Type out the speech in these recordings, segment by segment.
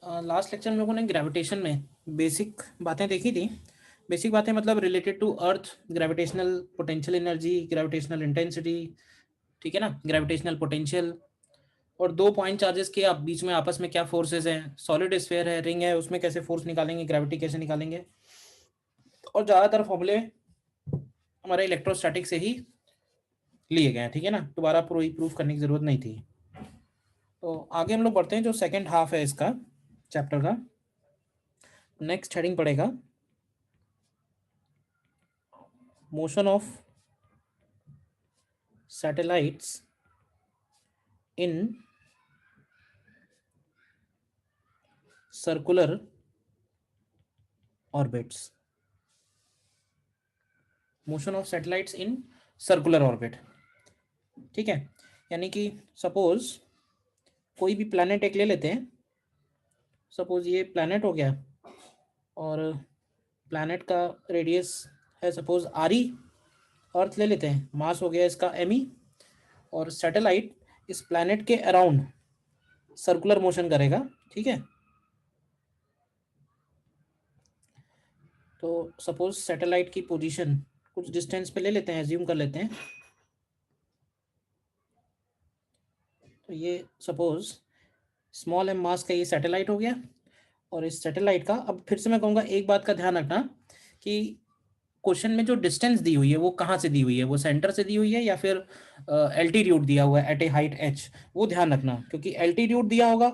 Last lecture में लोगों ने ग्रेविटेशन में बेसिक बातें देखी थी। बेसिक बातें मतलब related to earth, gravitational potential energy, gravitational intensity, ठीक है ना, ग्रेविटेशनल पोटेंशियल, और 2 पॉइंट चार्जेस के आप बीच में आपस में क्या फोर्सेस हैं, सॉलिड स्फीयर है, रिंग है, उसमें कैसे फोर्स निकालेंगे, ग्रेविटी कैसे निकालेंगे, और ज़्यादातर फॉर्मूले हमारे इलेक्ट्रोस्टैटिक से ही लिए गए हैं, ठीक है ना, दोबारा प्रूफ करने की जरूरत नहीं थी। तो आगे हम लोग बढ़ते हैं, जो सेकेंड हाफ है इसका चैप्टर का। नेक्स्ट हेडिंग पड़ेगा motion of satellites in circular orbits. Motion of satellites in circular orbit, ठीक है। यानी कि सपोज कोई भी प्लैनेट एक ले लेते हैं, सपोज ये प्लैनेट हो गया और प्लैनेट का रेडियस है सपोज आर ई, अर्थ ले लेते हैं, मास हो गया इसका एम ई, और सैटेलाइट इस प्लैनेट के अराउंड सर्कुलर मोशन करेगा, ठीक है। तो सपोज सैटेलाइट की पोजीशन कुछ डिस्टेंस पे ले लेते हैं, एज्यूम कर लेते हैं। तो ये सपोज स्मॉल एम मास का ये सैटेलाइट हो गया, और इस सैटेलाइट का, अब फिर से मैं कहूँगा एक बात का ध्यान रखना कि क्वेश्चन में जो डिस्टेंस दी हुई है वो कहाँ से दी हुई है, वो सेंटर से दी हुई है या फिर एल्टीट्यूड दिया हुआ है एट ए हाइट एच, वो ध्यान रखना, क्योंकि एल्टीट्यूड दिया होगा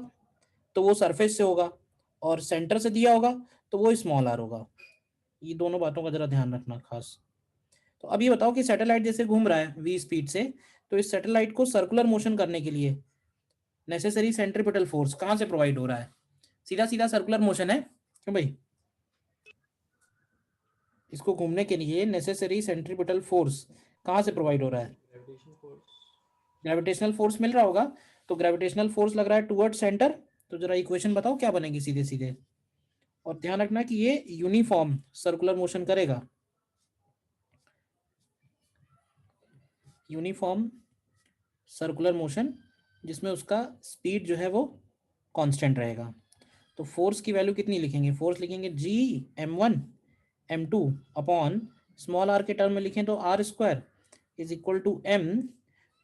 तो वो सरफेस से होगा, और सेंटर से दिया होगा तो वो स्मॉल आर होगा। ये दोनों बातों का जरा ध्यान रखना खास। तो अब ये बताओ कि सैटेलाइट जैसे घूम रहा है v स्पीड से, तो इस सैटेलाइट को सर्कुलर मोशन करने के लिए नेसेसरी सेंट्रीपिटल फोर्स कहाँ से प्रोवाइड हो रहा है? सीधा सीधा सर्कुलर मोशन है, क्यों भाई? इसको घूमने के लिए नेसेसरी सेंट्रीपिटल फोर्स कहाँ से प्रोवाइड हो रहा है? ग्रेविटेशनल फोर्स मिल रहा होगा, तो ग्रेविटेशनल फोर्स लग रहा है टुवर्ड सेंटर। तो जरा इक्वेशन बताओ क्या बनेगी सीधे सीधे, और ध्यान रखना कि ये यूनिफॉर्म सर्कुलर मोशन करेगा, यूनिफॉर्म सर्कुलर मोशन, जिसमें उसका स्पीड जो है वो कांस्टेंट रहेगा। तो फोर्स की वैल्यू कितनी लिखेंगे? फोर्स लिखेंगे G m1 m2 upon small R के टर्म में लिखें तो R square is equal to m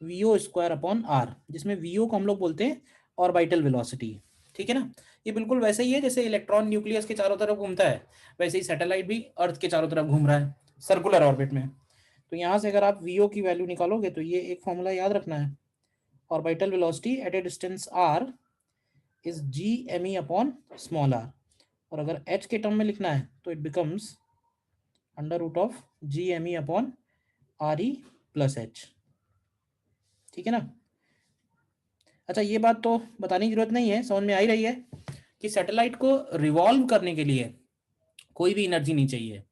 vo square upon R, जिसमें vo को हम लोग बोलते हैं ऑर्बिटल वेलोसिटी, ठीक है ना। ये बिल्कुल वैसे ही है जैसे इलेक्ट्रॉन न्यूक्लियस के चारों तरफ घूमता है, वैसे ही सैटेलाइट भी अर्थ के चारों तरफ घूम रहा है सर्कुलर ऑर्बिट में। तो यहाँ से अगर आप vo की वैल्यू निकालोगे तो ये एक फॉर्मूला याद रखना है, orbital velocity at a distance r is G M E upon small R, और अगर h के टर्म में लिखना है तो it becomes under root of G M E upon R E plus H, ठीक है ना। अच्छा, ये बात तो बताने की जरूरत नहीं है, समझ में आ ही रही है कि सैटेलाइट को रिवॉल्व करने के लिए कोई भी एनर्जी नहीं चाहिए।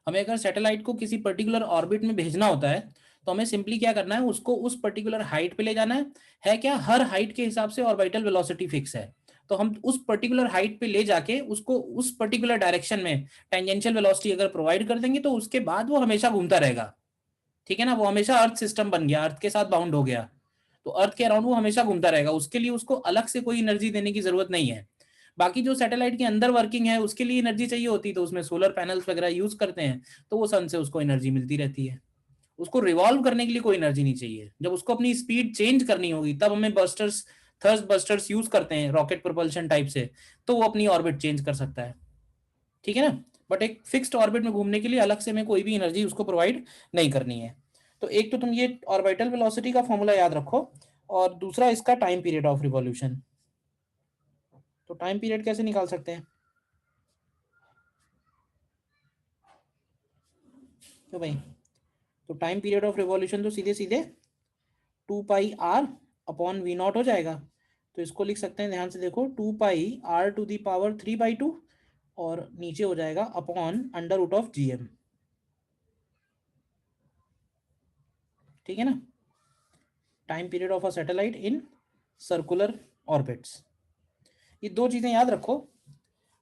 हमें अगर सैटेलाइट को किसी पर्टिकुलर ऑर्बिट में भेजना होता है तो हमें सिंपली क्या करना है, उसको उस पर्टिकुलर हाइट पे ले जाना है क्या, हर हाइट के हिसाब से ऑर्बिटल वेलोसिटी फिक्स है, तो हम उस पर्टिकुलर हाइट पे ले जाके उसको उस पर्टिकुलर डायरेक्शन में टेंजेंशियल वेलोसिटी अगर प्रोवाइड कर देंगे तो उसके बाद वो हमेशा घूमता रहेगा, ठीक है ना। वो हमेशा अर्थ सिस्टम बन गया, अर्थ के साथ बाउंड हो गया, तो अर्थ के अराउंड वो हमेशा घूमता रहेगा, उसके लिए उसको अलग से कोई एनर्जी देने की जरूरत नहीं है। बाकी जो सैटेलाइट के अंदर वर्किंग है उसके लिए एनर्जी चाहिए होती है, तो उसमें सोलर पैनल्स वगैरह यूज करते हैं, तो वो सन से उसको एनर्जी मिलती रहती है। उसको रिवॉल्व करने के लिए कोई एनर्जी नहीं चाहिए। जब उसको अपनी स्पीड चेंज करनी होगी तब हमें बस्टर्स, थर्स्ट बस्टर्स यूज करते हैं रॉकेट प्रोपल्शन टाइप से, तो वो अपनी ऑर्बिट चेंज कर सकता है, ठीक है ना। बट एक फिक्स्ड ऑर्बिट में घूमने के लिए अलग से में कोई भी एनर्जी उसको प्रोवाइड नहीं करनी है। तो एक तो तुम ये ऑर्बिटल वेलोसिटी का फॉर्मूला याद रखो, और दूसरा इसका टाइम पीरियड ऑफ रिवॉल्यूशन। तो टाइम पीरियड कैसे निकाल सकते हैं? तो भाई, तो टाइम पीरियड ऑफ रिवॉल्यूशन तो सीधे सीधे 2πr अपॉन वी नॉट हो जाएगा। तो इसको लिख सकते हैं, ध्यान से देखो, 2πr टू दी पावर 3/2, और नीचे हो जाएगा upon under root of gm, ठीक है ना। Time period of a satellite in circular orbits, ये दो चीजें याद रखो।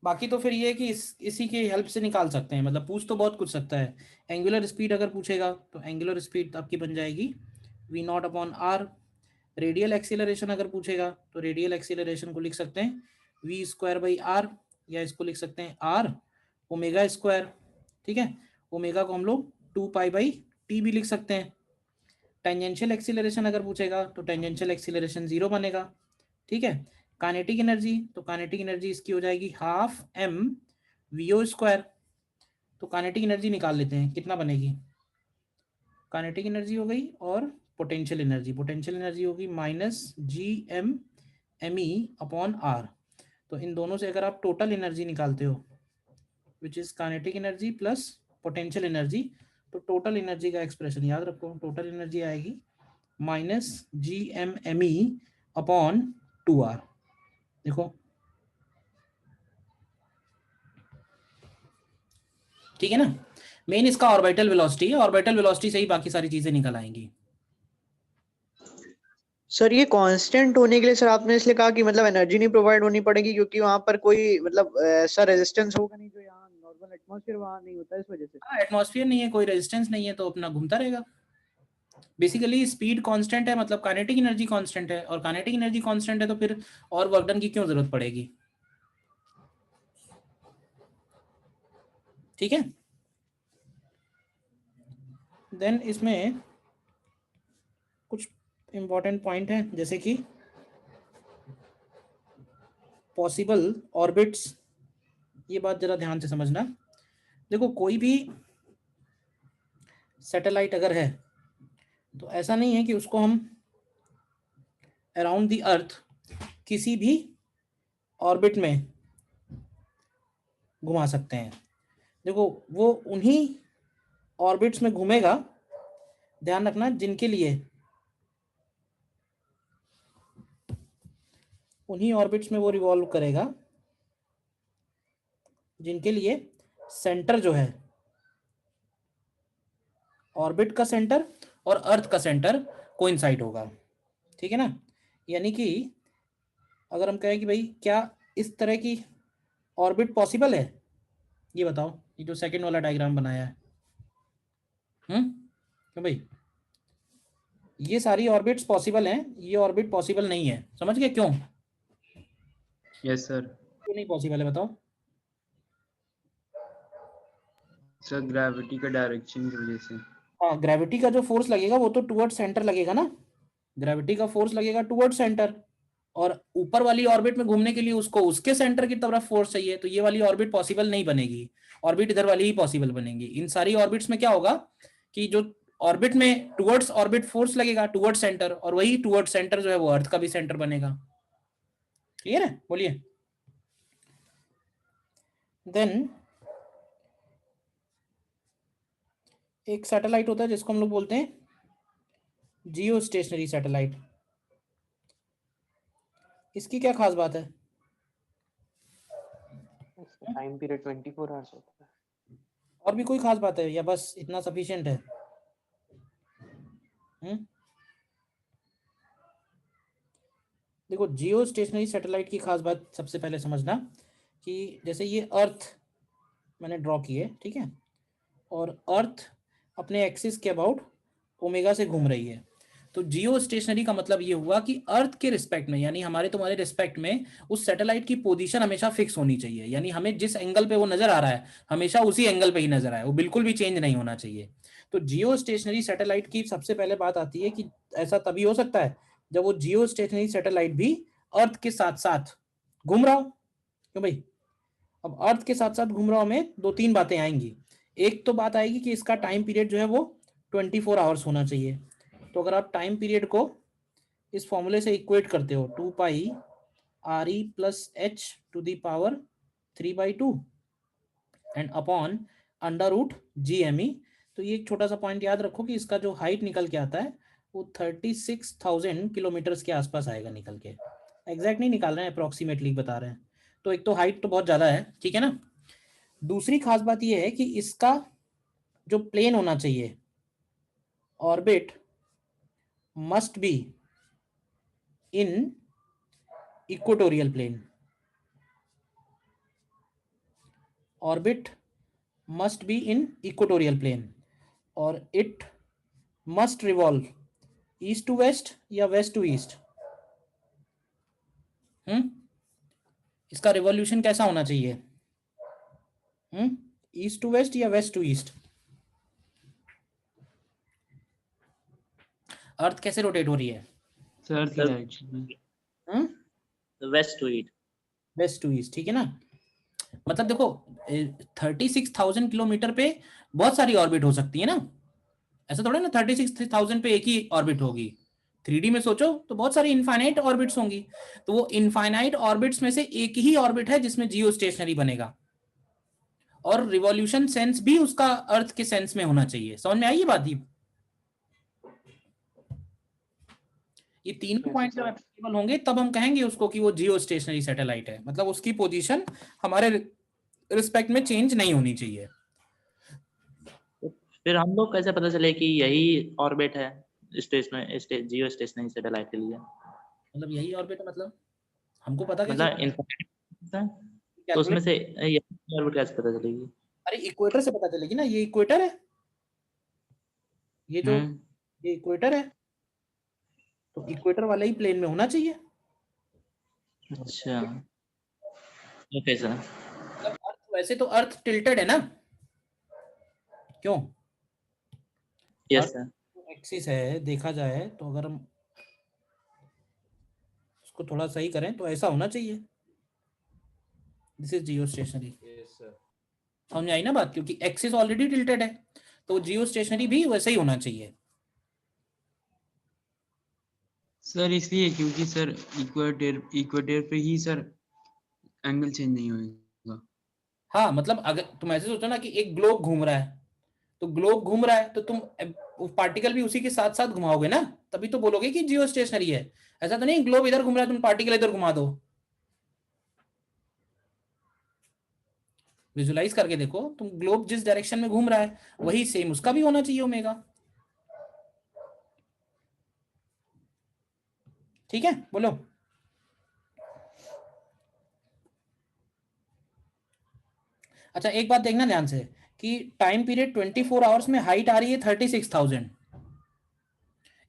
बाकी तो फिर ये है कि इसी के हेल्प से निकाल सकते हैं, मतलब पूछ तो बहुत कुछ सकता है। एंगुलर स्पीड अगर पूछेगा तो एंगुलर स्पीड आपकी बन जाएगी v naught upon r. Radial acceleration अगर पूछेगा तो रेडियल एक्सीलरेशन को लिख सकते हैं वी स्क्वायर बाई आर, या इसको लिख सकते हैं आर ओमेगा स्क्वायर, ठीक है। ओमेगा को हम लोग 2 पाई बाई टी भी लिख सकते हैं। टेंजेंशियल एक्सीलरेशन अगर पूछेगा तो टेंजेंशियल एक्सीलरेशन 0 बनेगा, ठीक है। काइनेटिक एनर्जी, तो काइनेटिक एनर्जी इसकी हो जाएगी half m v o square. तो काइनेटिक एनर्जी निकाल लेते हैं, कितना बनेगी। काइनेटिक एनर्जी हो गई और पोटेंशियल एनर्जी होगी माइनस जी एम एम ई अपॉन आर। तो इन दोनों से अगर आप टोटल एनर्जी निकालते हो which is kinetic energy plus potential energy, तो टोटल एनर्जी का एक्सप्रेशन याद रखो, टोटल एनर्जी आएगी माइनस जी एम एम ई अपॉन 2r। देखो ठीक है ना। मेन इसका ऑर्बिटल वेलोसिटी है, ऑर्बिटल वेलोसिटी से ही बाकी सारी चीजें निकल आएंगी। सर ये कांस्टेंट होने के लिए सर आपने इसलिए कहा कि मतलब एनर्जी नहीं प्रोवाइड होनी पड़ेगी क्योंकि वहां पर कोई मतलब ऐसा रेजिस्टेंस होगा नहीं जो यहाँ नॉर्मल एटमॉस्फेयर वहां नहीं होता, इस वजह से। हाँ, एटमॉस्फेयर नहीं है, कोई रेजिस्टेंस नहीं है, तो अपना घूमता रहेगा। बेसिकली स्पीड कांस्टेंट है, मतलब काइनेटिक एनर्जी कांस्टेंट है, और काइनेटिक एनर्जी कांस्टेंट है तो फिर और वर्क डन की क्यों जरूरत पड़ेगी, ठीक है। देन इसमें कुछ इंपॉर्टेंट पॉइंट है, जैसे कि पॉसिबल ऑर्बिट्स, ये बात जरा ध्यान से समझना। देखो कोई भी सैटेलाइट अगर है तो ऐसा नहीं है कि उसको हम अराउंड द अर्थ किसी भी ऑर्बिट में घुमा सकते हैं। देखो वो उन्हीं ऑर्बिट्स में घूमेगा, ध्यान रखना, जिनके लिए, उन्हीं ऑर्बिट्स में वो रिवॉल्व करेगा जिनके लिए सेंटर जो है, ऑर्बिट का सेंटर और अर्थ का सेंटर कोइंसाइड होगा, ठीक है ना। यानी कि अगर हम कहें कि भाई क्या इस तरह की ऑर्बिट पॉसिबल है, ये बताओ, ये जो सेकंड वाला डायग्राम बनाया है, क्यों भाई, ये सारी ऑर्बिट्स पॉसिबल हैं, ये ऑर्बिट पॉसिबल नहीं है, समझ गए क्यों। Yes sir. क्यों नहीं पॉसिबल है बताओ। सर ग्रेविटी का डायरेक्शन की वजह से। हाँ, ग्रेविटी का जो फोर्स लगेगा वो तो टुवर्ड सेंटर लगेगा ना, ग्रेविटी का फोर्स लगेगा टुवर्ड सेंटर, और ऊपर वाली ऑर्बिट में घूमने के लिए उसको उसके सेंटर की तरफ फोर्स चाहिए, तो ये वाली ऑर्बिट पॉसिबल नहीं बनेगी, ऑर्बिट इधर वाली ही पॉसिबल बनेगी। इन सारी ऑर्बिट्स में क्या होगा कि जो ऑर्बिट में टुवर्ड्स ऑर्बिट फोर्स लगेगा टुवर्ड सेंटर, और वही टुवर्ड सेंटर जो है वो अर्थ का भी सेंटर बनेगा। क्लियर है, बोलिए। देन एक सैटेलाइट होता है जिसको हम लोग बोलते हैं जियो स्टेशनरी सैटेलाइट। इसकी क्या खास बात है। टाइम पीरियड 24 आवर्स होता है। और भी कोई खास बात है या बस इतना सफिशिएंट है। देखो जियो स्टेशनरी सैटेलाइट की खास बात सबसे पहले समझना कि जैसे ये अर्थ मैंने ड्रॉ की है, ठीक है, और अर्थ अपने एक्सिस के अबाउट ओमेगा से घूम रही है, तो जियो स्टेशनरी का मतलब ये हुआ कि अर्थ के रिस्पेक्ट में, यानी हमारे तुम्हारे रिस्पेक्ट में उस सैटेलाइट की पोजीशन हमेशा फिक्स होनी चाहिए, यानी हमें जिस एंगल पे वो नजर आ रहा है हमेशा उसी एंगल पे ही नजर आए, वो बिल्कुल भी चेंज नहीं होना चाहिए। तो जियो स्टेशनरी सैटेलाइट की सबसे पहले बात आती है कि ऐसा तभी हो सकता है जब वो जियो स्टेशनरी सैटेलाइट भी अर्थ के साथ साथ घूम रहा हो। क्यों भाई, अब अर्थ के साथ साथ घूम रहा हो में दो तीन बातें आएंगी। एक तो बात आएगी कि इसका टाइम पीरियड जो है वो 24 आवर्स होना चाहिए। तो अगर आप टाइम पीरियड को इस फॉर्मूले से इक्वेट करते हो 2 pi R E plus H to the power 3/2 and upon under root G M E, तो ये एक छोटा सा पॉइंट याद रखो कि इसका जो हाइट निकल के आता है वो 36,000 किलोमीटर के आसपास आएगा निकल के। एग्जैक्ट नहीं निकाल रहे हैं, अप्रोक्सीमेटली बता रहे हैं। तो एक तो हाइट तो बहुत ज़्यादा है, ठीक है ना। दूसरी खास बात यह है कि इसका जो प्लेन होना चाहिए, orbit must be in equatorial plane, orbit must be in equatorial plane, और it must revolve east to west या वेस्ट टू ईस्ट। इसका रिवॉल्यूशन कैसा होना चाहिए? ईस्ट टू वेस्ट या वेस्ट टू ईस्ट? अर्थ कैसे रोटेट हो रही है? सर की डायरेक्शन में west to east. West to east, ठीक है ना। मतलब देखो 36,000 किलोमीटर पे बहुत सारी ऑर्बिट हो सकती है ना, ऐसा थोड़ा ना 36,000 पे एक ही ऑर्बिट होगी। 3D में सोचो तो बहुत सारी इनफाइनाइट ऑर्बिट्स होंगी, तो वो इनफाइनाइट ऑर्बिट्स में से एक ही ऑर्बिट है जिसमें जियो स्टेशनरी बनेगा, और रिवॉल्यूशन सेंस भी उसका अर्थ के सेंस में होना चाहिए। समझ में आई ये बात? ये तीनों पॉइंट जब एप्लीकेबल होंगे तब हम कहेंगे उसको कि वो जियो स्टेशनरी सैटेलाइट है, मतलब उसकी पोजीशन हमारे रिस्पेक्ट में चेंज नहीं होनी चाहिए। फिर हम लोग कैसे पता चले कि यही ऑर्बिट है जियो स्टेशनरी सैटेलाइट के लिए? मतलब यही ऑर्बिट है, मतलब हमको पता कैसे? मतलब तो उसमें से यही ऑर्बिट कैसे पता चलेगी? अरे इक्वेटर से पता चलेगी ना, ये इक्वेटर है, ये जो ये इक्वेटर है, तो इक्वेटर वाला ही प्लेन में होना चाहिए। अच्छा ओके सर। मतलब अर्थ, वैसे तो अर्थ टिल्टेड है ना, क्यों? Yes sir. एक्सिस है, देखा जाए तो अगर हम उसको थोड़ा सही करें तो ऐसा होना चाहिए। This is Jio stationery. समझ में आई ना बात? क्योंकि एक्सिस ऑलरेडी टिल्टेड है, तो जियो स्टेशनरी भी वैसे ही होना चाहिए। सर इसलिए क्योंकि सर इक्वेटर पे ही सर एंगल चेंज नहीं होगा। हाँ, मतलब अगर तुम ऐसे सोचो ना कि एक ग्लोब घूम रहा है, तो ग्लोब घूम रहा है तो तुम पार्टिकल भी उसी के साथ साथ घुमाओगे ना, तभी तो बोलोगे कि जियो स्टेशनरी है। ऐसा तो नहीं ग्लोब इधर घूम रहा है तुम पार्टिकल इधर घुमा दो। विजुलाइज करके देखो, तुम ग्लोब जिस डायरेक्शन में घूम रहा है वही सेम उसका भी होना चाहिए ओमेगा। ठीक है, बोलो। अच्छा एक बात देखना ध्यान से कि टाइम पीरियड 24 आवर्स में हाइट आ रही है 36,000,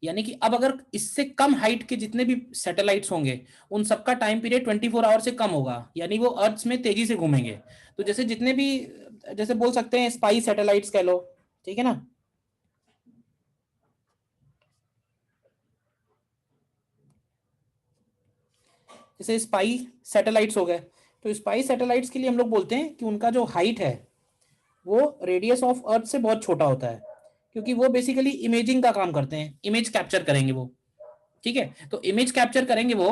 यानी कि अब अगर इससे कम हाइट के जितने भी सैटेलाइट्स होंगे उन सबका टाइम पीरियड 24 आवर से कम होगा, यानी वो अर्थ में तेजी से घूमेंगे। तो जैसे जितने भी, जैसे बोल सकते हैं स्पाई सैटेलाइट्स कह लो, ठीक है ना, जैसे स्पाई सैटेलाइट्स हो गए, तो स्पाई सैटेलाइट्स के लिए हम लोग बोलते हैं कि उनका जो हाइट है वो रेडियस ऑफ अर्थ से बहुत छोटा होता है, क्योंकि वो बेसिकली इमेजिंग का काम करते हैं, इमेज कैप्चर करेंगे वो। ठीक है, तो इमेज कैप्चर करेंगे वो,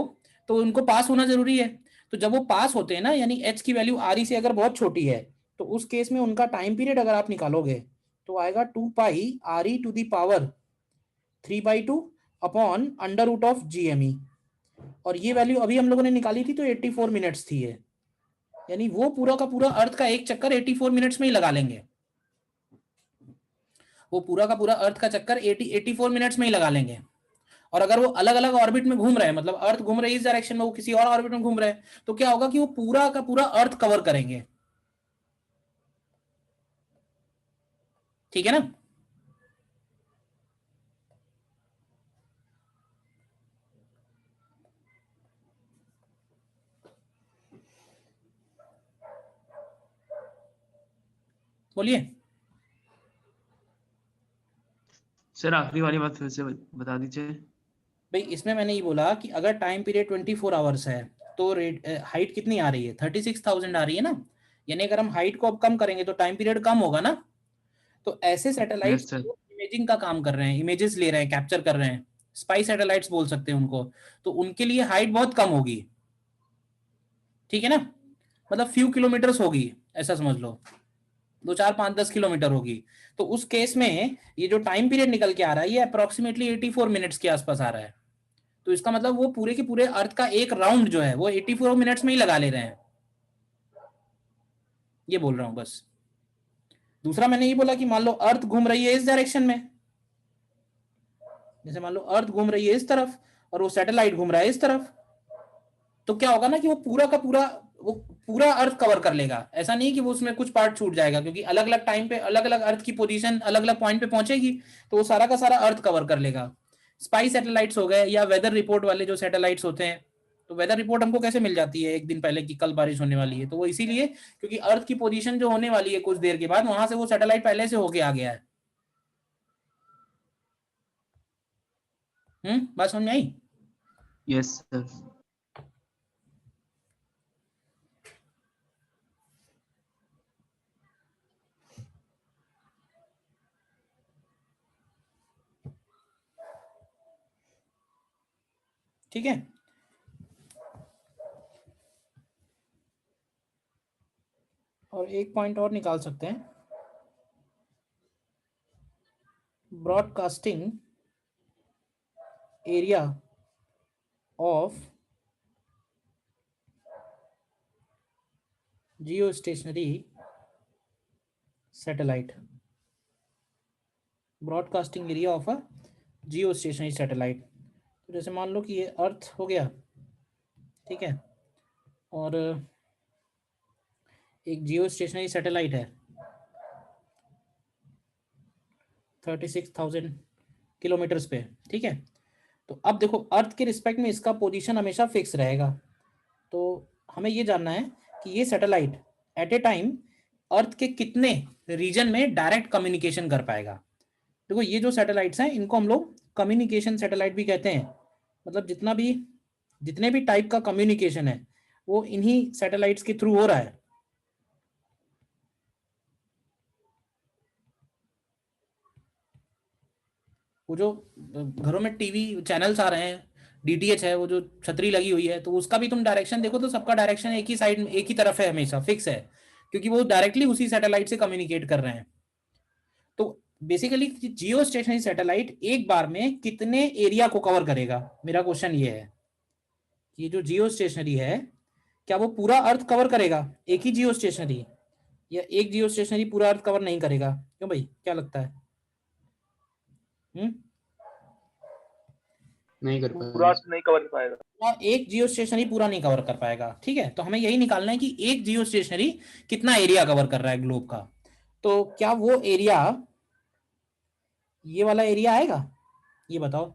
तो उनको पास होना जरूरी है। तो जब वो पास होते हैं ना, यानी एच की वैल्यू आर ई से अगर बहुत छोटी है, तो उस केस में उनका टाइम पीरियड अगर आप निकालोगे तो आएगा 2 pi R E to the power 3/2 upon under root of G M E, और ये वैल्यू अभी हम लोगों ने निकाली थी तो 84 मिनट्स थी ये, यानी वो पूरा का पूरा अर्थ का एक चक्कर 84 मिनट्स में ही लगा लेंगे। वो पूरा का पूरा अर्थ का चक्कर 84 मिनट्स में ही लगा लेंगे। और अगर वो अलग अलग ऑर्बिट में घूम रहे हैं, मतलब अर्थ घूम रही है इस डायरेक्शन में, वो किसी और ऑर्बिट में घूम रहे हैं, तो क्या होगा कि वो पूरा का पूरा अर्थ कवर करेंगे। ठीक है ना? बोलिए सर आखिरी वाली बात फिर से बता दीजिए। भाई, इसमें मैंने ये बोला कि अगर टाइम पीरियड 24 आवर्स है तो हाइट कितनी आ रही है? 36,000 आ रही है ना, यानी अगर हम हाइट को अब कम करेंगे तो टाइम पीरियड कम होगा ना। तो ऐसे सैटेलाइट इमेजिंग का काम कर रहे हैं, इमेजेस ले रहे हैं, कैप्चर कर रहे हैं, स्पाई सैटेलाइट्स बोल सकते हैं उनको, तो उनके लिए हाइट बहुत कम होगी। ठीक है ना, मतलब फ्यू किलोमीटर्स होगी, ऐसा समझ लो, 2, 4, 5, 10 किलोमीटर होगी। तो उस केस में ये जो टाइम पीरियड निकल के आ रहा है ये अप्रोक्सीमेटली 84 मिनट्स के आसपास आ रहा है। तो इसका मतलब वो पूरे के पूरे अर्थ का एक राउंड जो है वो 84 मिनट्स में ही लगा ले रहे हैं, ये बोल रहा हूं बस। दूसरा मैंने ये बोला कि मान लो अर्थ घूम रही है इस डायरेक्शन में, जैसे मान लो अर्थ घूम रही है इस तरफ और वो सैटेलाइट घूम रहा है इस तरफ, तो क्या होगा ना कि वो पूरा का पूरा वो पूरा अर्थ कवर कर लेगा। ऐसा नहीं कि वो उसमें कुछ पार्ट छूट जाएगा, क्योंकि अलग अलग टाइम पे अलग अलग अर्थ की पोजीशन अलग अलग पॉइंट पे पहुंचेगी, तो वो सारा का सारा अर्थ कवर कर लेगा। स्पाई सैटेलाइट्स हो गए या वेदर रिपोर्ट वाले जो सैटेलाइट्स होते हैं, तो वेदर रिपोर्ट हमको कैसे मिल जाती है एक दिन पहले कि कल बारिश होने वाली है? तो वो इसीलिए क्योंकि अर्थ की पोजीशन जो होने वाली है कुछ देर के बाद, वहां से वो सैटेलाइट पहले से होके आ गया है। बात समझ में आई? Yes sir. ठीक है, और एक पॉइंट और निकाल सकते हैं, broadcasting area of Jio stationery satellite, broadcasting area of a Jio stationery satellite. तो जैसे मान लो कि ये अर्थ हो गया, ठीक है, और एक जियो स्टेशनरी सैटेलाइट है 36,000 किलोमीटर्स पे, ठीक है। तो अब देखो अर्थ के रिस्पेक्ट में इसका पोजीशन हमेशा फिक्स रहेगा। तो हमें ये जानना है कि ये सैटेलाइट एट ए टाइम अर्थ के कितने रीजन में डायरेक्ट कम्युनिकेशन कर पाएगा। देखो ये जो सैटेलाइट्स हैं इनको हम लोग कम्युनिकेशन सैटेलाइट भी कहते हैं, मतलब जितने भी टाइप का कम्युनिकेशन है वो इन्हीं सैटेलाइट्स के थ्रू हो रहा है। वो जो घरों में टीवी चैनल्स आ रहे हैं, डीटीएच है, वो जो छतरी लगी हुई है, तो उसका भी तुम डायरेक्शन देखो तो सबका डायरेक्शन एक ही साइड में, एक ही तरफ है, हमेशा फिक्स है, क्योंकि वो डायरेक्टली उसी सैटेलाइट से कम्युनिकेट कर रहे हैं। तो बेसिकली जियो स्टेशनरी सैटेलाइट एक बार में कितने एरिया को कवर करेगा, मेरा क्वेश्चन ये है। ये जो जियो स्टेशनरी है क्या वो पूरा अर्थ कवर करेगा, एक ही जियो स्टेशनरी, या एक जियो स्टेशनरी पूरा अर्थ कवर नहीं करेगा? क्यों भाई, क्या लगता है? नहीं कर पूरा पाएगा। नहीं कवर कर पाएगा। एक जियो स्टेशनरी पूरा नहीं कवर कर पाएगा, ठीक है। तो हमें यही निकालना है कि एक जियो स्टेशनरी कितना एरिया कवर कर रहा है ग्लोब का। तो क्या वो एरिया ये वाला एरिया आएगा, ये बताओ।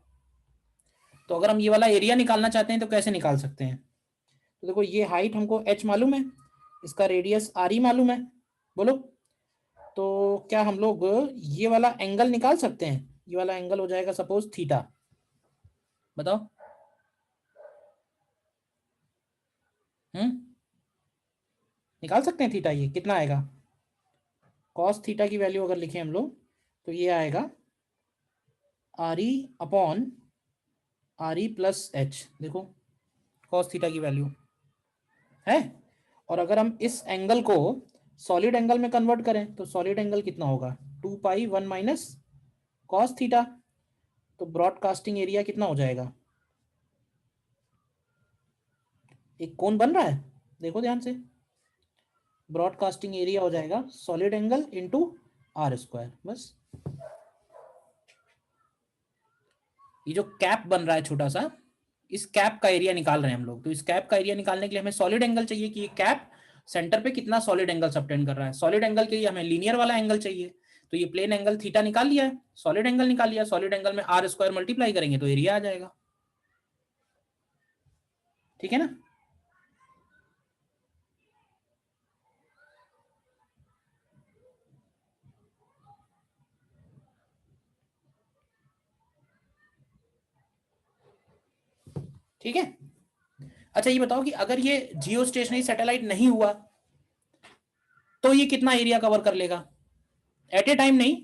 तो अगर हम ये वाला एरिया निकालना चाहते हैं तो कैसे निकाल सकते हैं? तो देखो ये हाइट हमको h मालूम है, इसका रेडियस r मालूम है, बोलो। तो क्या हम लोग ये वाला एंगल निकाल सकते हैं? ये वाला एंगल हो जाएगा सपोज थीटा, बताओ। निकाल सकते हैं थीटा, ये कितना आएगा? कॉस थीटा की वैल्यू अगर लिखें हम लोग तो ये आएगा RE upon RE plus H। देखो कॉस थीटा की वैल्यू है, और अगर हम इस एंगल को सॉलिड एंगल में कन्वर्ट करें तो सॉलिड एंगल कितना होगा? 2 पाई 1 माइनस कॉस थीटा। तो ब्रॉडकास्टिंग एरिया कितना हो जाएगा? एक कोण बन रहा है, देखो ध्यान से। ब्रॉडकास्टिंग एरिया हो जाएगा solid angle into R square, बस। ये जो कैप बन रहा है छोटा सा, इस कैप का एरिया निकाल रहे हैं हम लोग। तो इस कैप का एरिया निकालने के लिए हमें सॉलिड एंगल चाहिए कि ये कैप सेंटर पे कितना सॉलिड एंगल सबटेंड कर रहा है। सॉलिड एंगल के लिए हमें लीनियर वाला एंगल चाहिए, तो ये प्लेन एंगल थीटा निकाल लिया है, सॉलिड एंगल निकाल लिया, सॉलिड एंगल में R स्क्वायर मल्टीप्लाई करेंगे तो एरिया आ जाएगा, ठीक है ना। ठीक है, अच्छा ये बताओ कि अगर ये जियो स्टेशनरी सैटेलाइट नहीं हुआ तो ये कितना एरिया कवर कर लेगा एट ए टाइम? नहीं,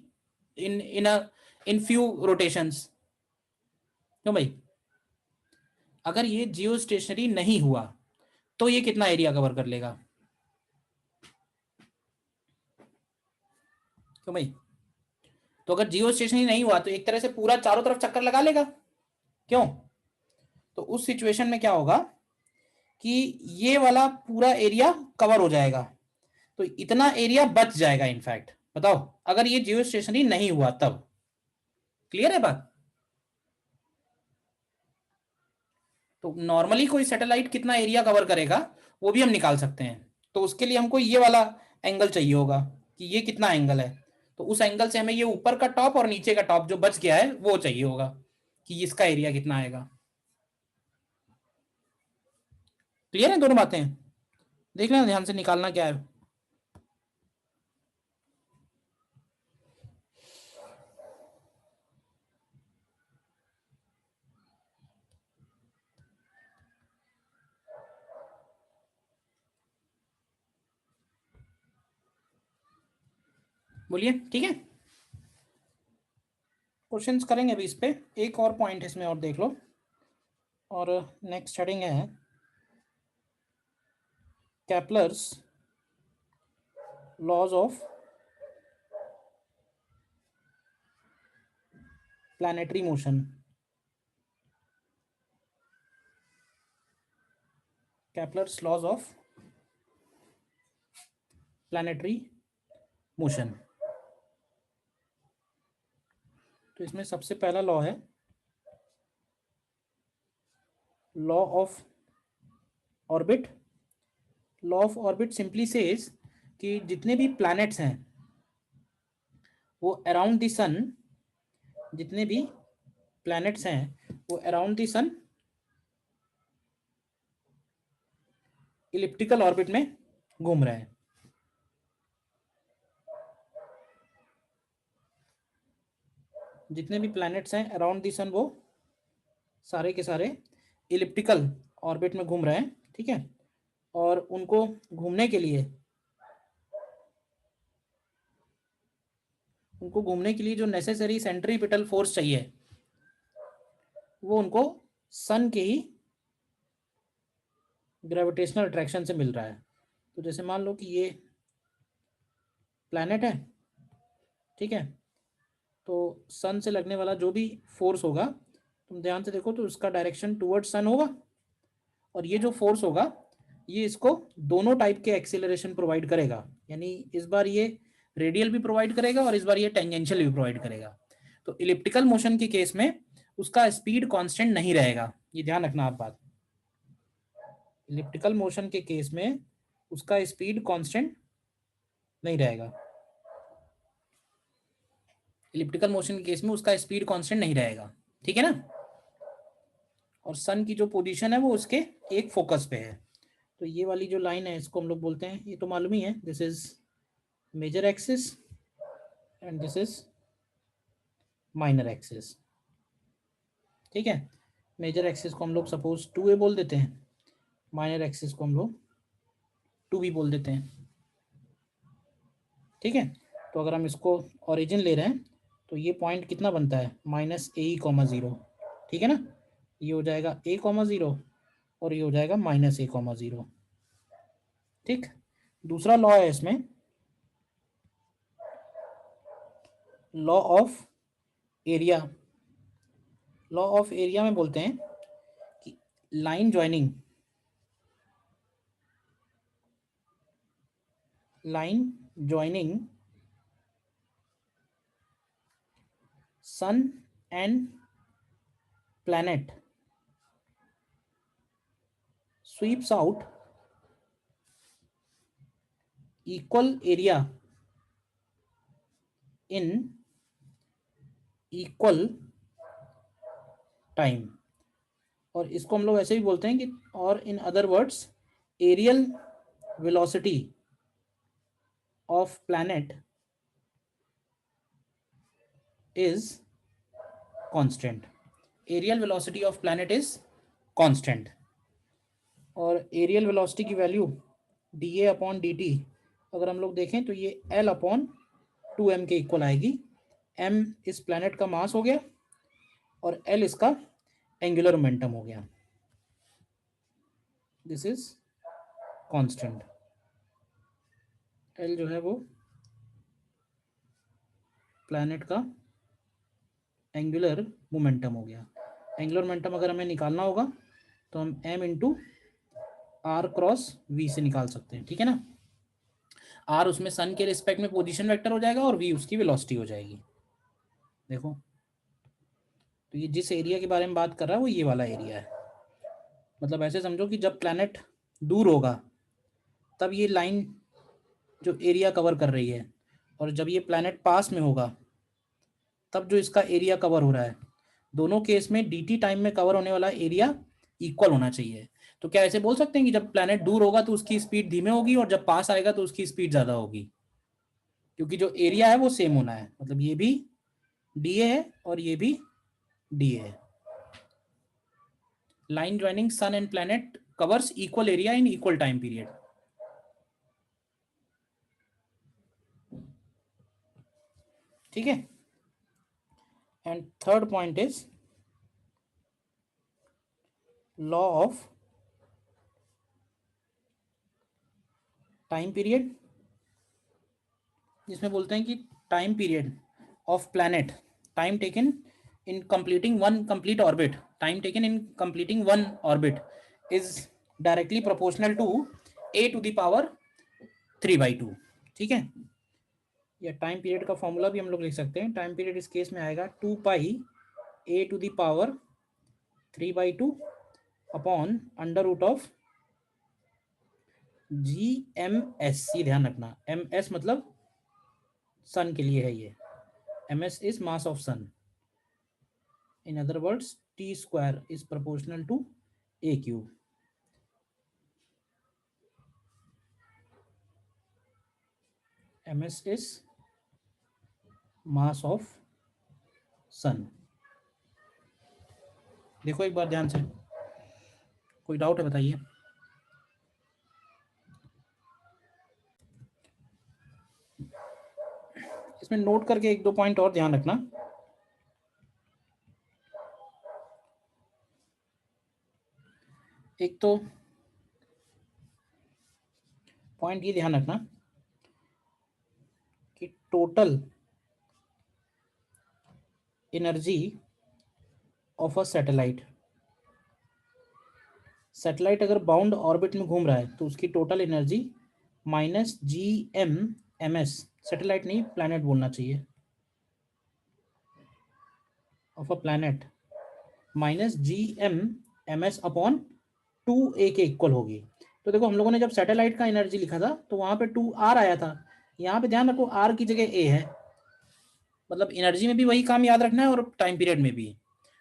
इन फ्यू रोटेशंस। क्यों भाई, अगर ये जियो स्टेशनरी नहीं हुआ तो ये कितना एरिया कवर कर लेगा? क्यों भाई, तो अगर जियो स्टेशनरी नहीं हुआ तो एक तरह से पूरा चारों तरफ चक्कर लगा लेगा, क्यों? तो उस सिचुएशन में क्या होगा कि ये वाला पूरा एरिया कवर हो जाएगा, तो इतना एरिया बच जाएगा इनफैक्ट। बताओ अगर ये जियो स्टेशनरी नहीं हुआ तब। क्लियर है बात? तो नॉर्मली कोई सैटेलाइट कितना एरिया कवर करेगा वो भी हम निकाल सकते हैं। तो उसके लिए हमको ये वाला एंगल चाहिए होगा कि ये कितना एंगल है, तो उस एंगल से हमें ये ऊपर का टॉप और नीचे का टॉप जो बच गया है वो चाहिए होगा कि इसका एरिया कितना आएगा। क्लियर है दोनों बातें? देख लेना ध्यान से, निकालना क्या है। बोलिए, ठीक है। क्वेश्चंस करेंगे अभी इस पे, एक और पॉइंट इसमें और देख लो, और नेक्स्ट हेडिंग है Kepler's laws of planetary motion. Kepler's laws of planetary motion. तो इसमें सबसे पहला लॉ है law of orbit. Law of orbit simply says कि जितने भी प्लैनेट्स हैं वो अराउंड द सन, जितने भी प्लैनेट्स हैं वो around the sun elliptical orbit में घूम रहे हैं। जितने भी प्लैनेट्स हैं अराउंड द सन वो सारे के सारे इलिप्टिकल ऑर्बिट में घूम रहे हैं, ठीक है। और उनको घूमने के लिए जो नेसेसरी सेंट्रीपिटल फोर्स चाहिए वो उनको सन के ही ग्रेविटेशनल अट्रैक्शन से मिल रहा है। तो जैसे मान लो कि ये प्लैनेट है, ठीक है, तो सन से लगने वाला जो भी फोर्स होगा, तुम ध्यान से देखो तो उसका डायरेक्शन टुवर्ड सन होगा, और ये जो फोर्स होगा ये इसको दोनों टाइप के एक्सीलरेशन प्रोवाइड करेगा, यानी इस बार ये रेडियल भी प्रोवाइड करेगा और इस बार ये टेंजेंशियल भी प्रोवाइड करेगा। तो इलिप्टिकल मोशन के केस में उसका स्पीड कांस्टेंट नहीं रहेगा, ये ध्यान रखना आप बात। इलिप्टिकल मोशन के केस में उसका स्पीड कांस्टेंट नहीं रहेगा। इलिप्टिकल मोशन के केस में उसका स्पीड कांस्टेंट नहीं रहेगा, ठीक है ना। और सन की जो पोजीशन है वो उसके एक फोकस पे है। तो ये वाली जो लाइन है इसको हम लोग बोलते हैं, ये तो मालूम ही है, this is major axis and this is minor axis, ठीक है। मेजर एक्सिस को हम लोग सपोज 2a बोल देते हैं, माइनर एक्सिस को हम लोग 2b बोल देते हैं, ठीक है। तो अगर हम इसको ओरिजिन ले रहे हैं तो ये पॉइंट कितना बनता है -AE,0, ठीक है ना। ये हो जाएगा A,0 और ये हो जाएगा -A,0, ठीक। दूसरा लॉ है इसमें law of area. Law of area में बोलते हैं कि line joining sun and planet sweeps out equal area in equal time। और इसको हम लोग ऐसे भी बोलते हैं कि, और इन other words, areal velocity of planet is constant। Areal velocity of planet is constant, और एरियल वेलोसिटी की वैल्यू dA/dt अगर हम लोग देखें तो ये L/2m के इक्वल आएगी। m इस प्लैनेट का मास हो गया और L इसका एंगुलर मोमेंटम हो गया। This is constant. L जो है वो प्लैनेट का एंगुलर मोमेंटम हो गया। एंगुलर मोमेंटम अगर हमें निकालना होगा तो हम m into r cross v से निकाल सकते हैं, ठीक है ना। r उसमें सन के रिस्पेक्ट में पोजीशन वेक्टर हो जाएगा और v उसकी वेलोसिटी हो जाएगी। देखो, तो ये जिस एरिया के बारे में बात कर रहा है वो ये वाला एरिया है। मतलब ऐसे समझो कि जब प्लैनेट दूर होगा तब ये लाइन जो एरिया कवर कर रही है, और जब ये प्लैनेट पास में होगा तब जो इसका एरिया कवर हो रहा है, दोनों केस में dt टाइम में कवर होने वाला एरिया इक्वल होना चाहिए। तो क्या ऐसे बोल सकते हैं कि जब प्लैनेट दूर होगा तो उसकी स्पीड धीमे होगी और जब पास आएगा तो उसकी स्पीड ज्यादा होगी? क्योंकि जो एरिया है वो सेम होना है, मतलब ये भी डीए है और ये भी डीए है। Line joining sun and planet covers equal area in equal time period. ठीक है। And third point is law of time period, जिसमें बोलते हैं कि time period of planet, time taken in completing one complete orbit, time taken in completing one orbit is directly proportional to a to the power 3/2। ठीक है। या time period का formula भी हम लोग लिख सकते हैं। टाइम पीरियड इस केस में आएगा 2 pi a to the power 3/2 upon under root of GMS। ये ध्यान रखना, MS मतलब सन के लिए है, ये MS is mass of sun. In other words T square is proportional to A cube. MS is mass of sun. देखो एक बार ध्यान से, कोई डाउट है बताइए। इसमें नोट करके एक दो पॉइंट और ध्यान रखना। एक तो पॉइंट ये ध्यान रखना कि total energy of a satellite, satellite अगर बाउंड ऑर्बिट में घूम रहा है तो उसकी total energy minus GMS, satellite नहीं प्लैनेट बोलना चाहिए, of a planet minus GMS upon 2a के इक्वल होगी। तो देखो हम लोगों ने जब सैटेलाइट का एनर्जी लिखा था तो वहां पे 2r आया था, यहाँ पे ध्यान रखो r की जगह a है, मतलब एनर्जी में भी वही काम याद रखना है और टाइम पीरियड में भी।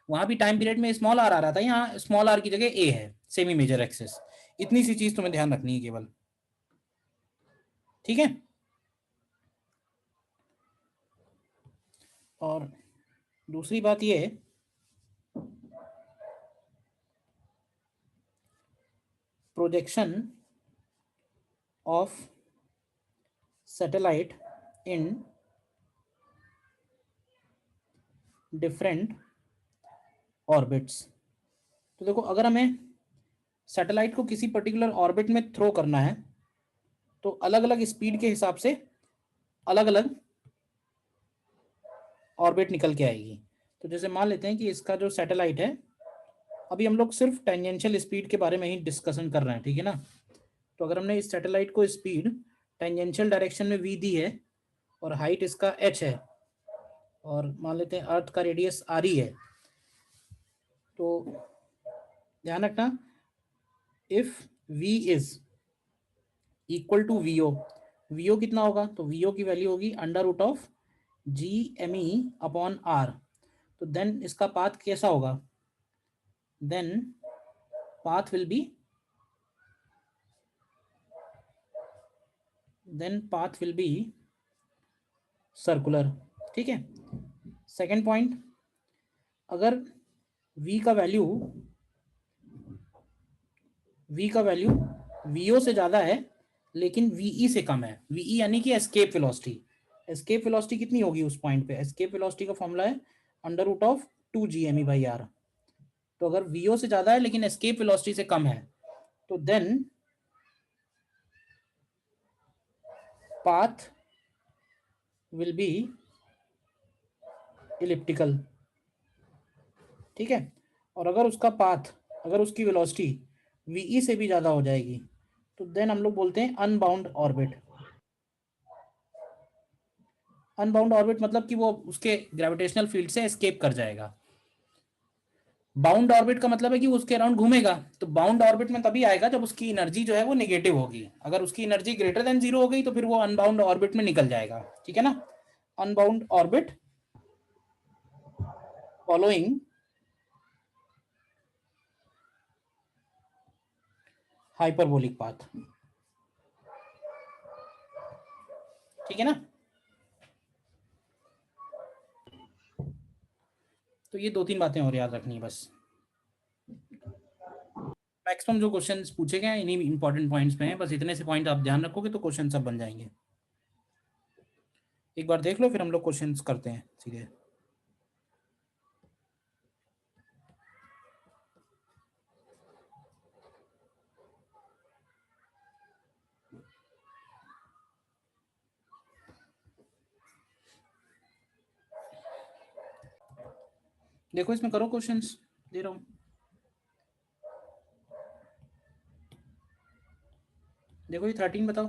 वहां भी टाइम पीरियड में स्मॉल r आ रहा था, यहाँ स्मॉल r की जगह a है, सेमी मेजर एक्सेस। इतनी सी चीज तुम्हें ध्यान रखनी है केवल। ठीक है। और दूसरी बात ये है projection of satellite in different orbits. तो देखो अगर हमें सैटेलाइट को किसी पर्टिकुलर ऑर्बिट में थ्रो करना है तो अलग अलग स्पीड के हिसाब से अलग अलग ऑर्बिट निकल के आएगी। तो जैसे मान लेते हैं कि इसका जो सैटेलाइट है, अभी हम लोग सिर्फ टेंजेंशियल स्पीड के बारे में ही डिस्कशन कर रहे हैं, ठीक है ना। तो अगर हमने इस सैटेलाइट को स्पीड टेंजेंशियल डायरेक्शन में v दी है और हाइट इसका h है और मान लेते हैं अर्थ का रेडियस RE है, तो ध्यान रखना if v is equal to VO कितना होगा, तो VO की वैल्यू होगी under root of GME upon R। तो देन इसका पाथ कैसा होगा, then path will be circular. ठीक है। सेकेंड पॉइंट, अगर V का वैल्यू VO से ज्यादा है लेकिन VE से कम है, VE यानी कि एस्केप वेलोसिटी। एस्केप वेलोसिटी कितनी होगी उस पॉइंट पे, एस्केप वेलोसिटी का फॉर्मूला है अंडर रूट ऑफ 2GME/R। तो अगर VO से ज्यादा है लेकिन एस्केप वेलोसिटी से कम है तो then path will be elliptical. ठीक है। और अगर उसकी वेलोसिटी VE से भी ज्यादा हो जाएगी तो देन हम लोग बोलते हैं अनबाउंड ऑर्बिट। अनबाउंड ऑर्बिट मतलब कि वो उसके ग्रेविटेशनल फील्ड से एस्केप कर जाएगा। बाउंड ऑर्बिट का मतलब है कि वो उसके अराउंड घूमेगा। तो बाउंड ऑर्बिट में तभी आएगा जब उसकी एनर्जी जो है वो नेगेटिव होगी। अगर उसकी एनर्जी ग्रेटर देन 0 हो गई तो फिर वो अनबाउंड ऑर्बिट में निकल जाएगा। ठीक है ना। Unbound orbit following hyperbolic path, ठीक है ना। तो ये 2-3 बातें और याद रखनी है बस। मैक्सिमम जो क्वेश्चंस पूछे गए हैं इन्हीं इंपॉर्टेंट पॉइंट्स पे हैं, बस इतने से पॉइंट आप ध्यान रखोगे तो क्वेश्चन सब बन जाएंगे। एक बार देख लो फिर हम लोग क्वेश्चंस करते हैं सीधे। देखो इसमें करो क्वेश्चंस, दे रहा हूं। देखो ये 13 बताओ।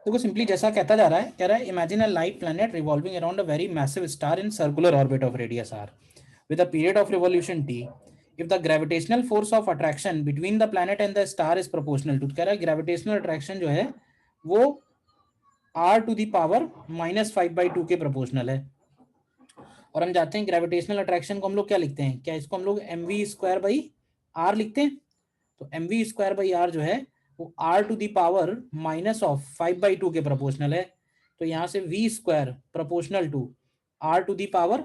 देखो सिंपली जैसा कहता जा रहा है, कह रहा है imagine a light planet revolving around a very massive star in circular orbit of radius r with a period of revolution t if the gravitational force of attraction between the planet and the star is proportional to, कह रहा है gravitational attraction जो है वो r to the power -5/2 के proportional है। और हम जानते हैं ग्रेविटेशनल अट्रैक्शन को हम लोग क्या लिखते हैं, क्या इसको हम लोग mv²/r लिखते हैं। तो mv²/r जो है वो r to the power -5/2 के प्रोपोर्शनल है। तो यहाँ से v² proportional to r to the power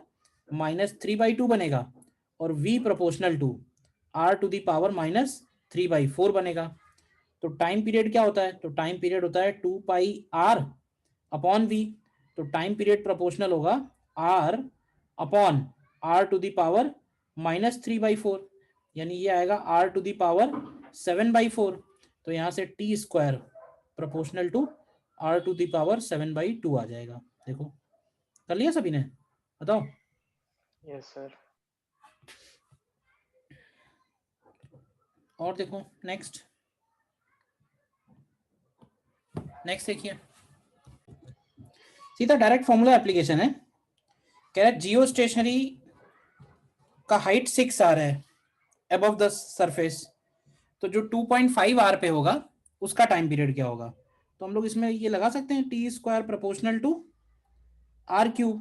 -3/2 बनेगा और v proportional to r to the power -3/4 बनेगा। तो टाइम पीरियड क्या होता है, तो टाइम पीरियड होता है 2πr अपॉन v। तो टाइम पीरियड प्रोपोर्शनल होगा r upon r to the power -3/4, यानी ये आएगा r to the power 7/4। तो यहाँ से t² proportional to r to the power 7/2 आ जाएगा। देखो कर लिया सभी ने, बताओ। Yes sir. और देखो नेक्स्ट देखिए, सीधा डायरेक्ट फॉर्मूला एप्लीकेशन है। कह रहा है जियो स्टेशनरी का हाइट 6r है अबव द सरफेस, तो जो 2.5r पे होगा उसका टाइम पीरियड क्या होगा। तो हम लोग इसमें ये लगा सकते हैं t² प्रोपोर्शनल टू r³।